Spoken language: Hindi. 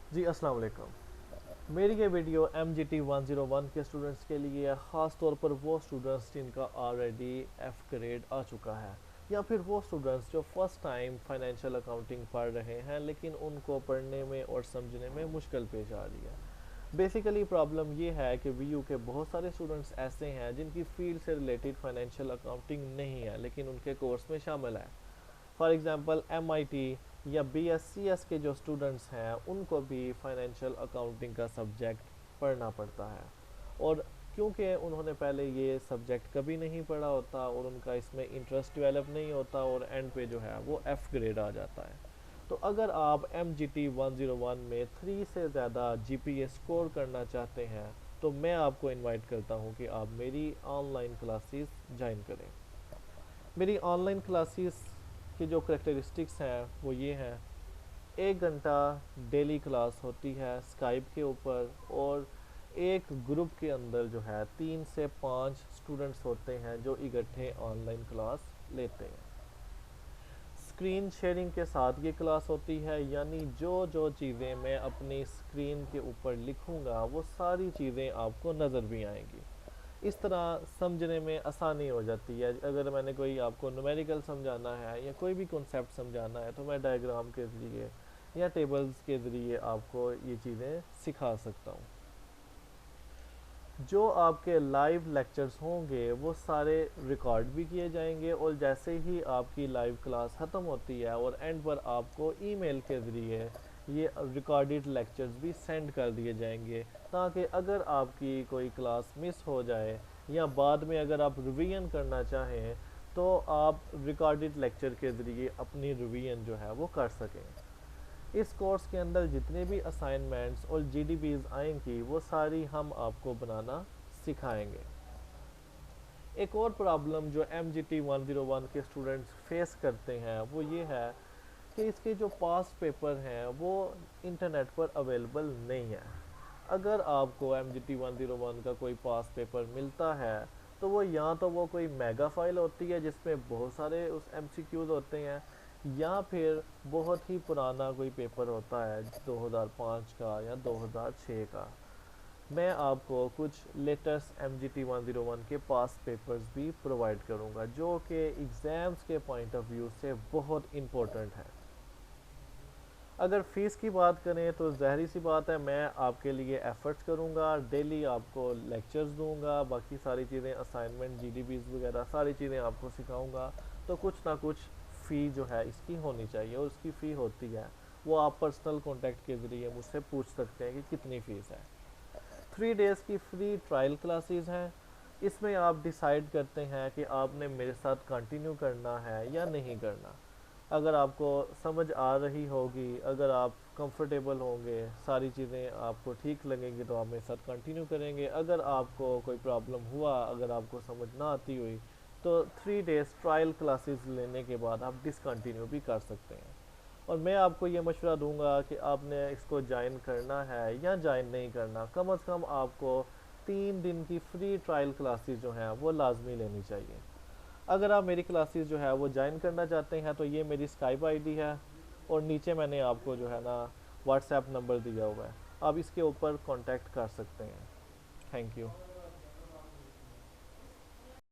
जी अस्सलाम वालेकुम। मेरी ये वीडियो MGT 101 के स्टूडेंट्स के लिए है, ख़ास तौर पर वो स्टूडेंट्स जिनका ऑलरेडी एफ़ ग्रेड आ चुका है, या फिर वो स्टूडेंट्स जो फ़र्स्ट टाइम फाइनेंशियल अकाउंटिंग पढ़ रहे हैं लेकिन उनको पढ़ने में और समझने में मुश्किल पेश आ रही है। बेसिकली प्रॉब्लम ये है कि VU के बहुत सारे स्टूडेंट्स ऐसे हैं जिनकी फ़ील्ड से रिलेटेड फाइनेंशियल अकाउंटिंग नहीं है लेकिन उनके कोर्स में शामिल है। फॉर एग्ज़ाम्पल MIT या BSCS के जो स्टूडेंट्स हैं उनको भी फाइनेंशियल अकाउंटिंग का सब्जेक्ट पढ़ना पड़ता है, और क्योंकि उन्होंने पहले ये सब्जेक्ट कभी नहीं पढ़ा होता और उनका इसमें इंटरेस्ट डेवलप नहीं होता और एंड पे जो है वो एफ़ ग्रेड आ जाता है। तो अगर आप MGT 101 में 3 से ज़्यादा GPA स्कोर करना चाहते हैं तो मैं आपको इनवाइट करता हूँ कि आप मेरी ऑनलाइन क्लासेस ज्वाइन करें। मेरी ऑनलाइन क्लासेस की जो करेक्टरिस्टिक्स हैं वो ये हैं: 1 घंटा डेली क्लास होती है स्काइप के ऊपर, और एक ग्रुप के अंदर जो है 3 से 5 स्टूडेंट्स होते हैं जो इकट्ठे ऑनलाइन क्लास लेते हैं। स्क्रीन शेयरिंग के साथ ये क्लास होती है, यानी जो जो चीज़ें मैं अपनी स्क्रीन के ऊपर लिखूंगा वो सारी चीज़ें आपको नज़र भी आएंगी। इस तरह समझने में आसानी हो जाती है। अगर मैंने कोई आपको न्यूमेरिकल समझाना है या कोई भी कॉन्सेप्ट समझाना है तो मैं डायग्राम के ज़रिए या टेबल्स के ज़रिए आपको ये चीज़ें सिखा सकता हूँ। जो आपके लाइव लेक्चर्स होंगे वो सारे रिकॉर्ड भी किए जाएंगे, और जैसे ही आपकी लाइव क्लास ख़त्म होती है और एंड पर आपको ईमेल के ज़रिए ये रिकॉर्डेड लेक्चर्स भी सेंड कर दिए जाएंगे, ताकि अगर आपकी कोई क्लास मिस हो जाए या बाद में अगर आप रिवीजन करना चाहें तो आप रिकॉर्डेड लेक्चर के ज़रिए अपनी रिवीजन जो है वो कर सकें। इस कोर्स के अंदर जितने भी असाइनमेंट्स और GDPs आएंगी वो सारी हम आपको बनाना सिखाएंगे। एक और प्रॉब्लम जो MGT 101 के स्टूडेंट्स फेस करते हैं वो ये है कि इसके जो पास्ट पेपर हैं वो इंटरनेट पर अवेलेबल नहीं है। अगर आपको MGT 101 का कोई पास्ट पेपर मिलता है तो वो या तो वो कोई मेगा फाइल होती है जिसमें बहुत सारे उस MCQs होते हैं, या फिर बहुत ही पुराना कोई पेपर होता है 2005 का या 2006 का। मैं आपको कुछ लेटेस्ट MGT 101 के पास पेपर्स भी प्रोवाइड करूंगा जो कि एग्ज़ाम्स के पॉइंट ऑफ व्यू से बहुत इम्पोर्टेंट है। अगर फ़ीस की बात करें तो ज़ाहिर सी बात है मैं आपके लिए एफ़र्ट्स करूंगा, डेली आपको लेक्चर्स दूंगा, बाकी सारी चीज़ें असाइनमेंट GDPs वगैरह सारी चीज़ें आपको सिखाऊंगा, तो कुछ ना कुछ फ़ी जो है इसकी होनी चाहिए, और उसकी फ़ी होती है वो आप पर्सनल कांटेक्ट के ज़रिए मुझसे पूछ सकते हैं कि कितनी फ़ीस है। 3 डेज़ की फ्री ट्रायल क्लासेस हैं। इसमें आप डिसाइड करते हैं कि आपने मेरे साथ कंटिन्यू करना है या नहीं करना। अगर आपको समझ आ रही होगी, अगर आप कंफर्टेबल होंगे, सारी चीज़ें आपको ठीक लगेंगी तो आप मेरे साथ कंटिन्यू करेंगे। अगर आपको कोई प्रॉब्लम हुआ, अगर आपको समझ ना आती हुई, तो 3 डेज़ ट्रायल क्लासेस लेने के बाद आप डिसकंटिन्यू भी कर सकते हैं। और मैं आपको ये मशवरा दूंगा कि आपने इसको ज्वाइन करना है या ज्वाइन नहीं करना, कम अज़ कम आपको 3 दिन की फ्री ट्रायल क्लासेस जो हैं वो लाजमी लेनी चाहिए। अगर आप मेरी क्लासेस जो है वो ज्वाइन करना चाहते हैं तो ये मेरी स्काइप आईडी है, और नीचे मैंने आपको जो है ना व्हाट्सएप नंबर दिया हुआ है, आप इसके ऊपर कांटेक्ट कर सकते हैं। Thank you.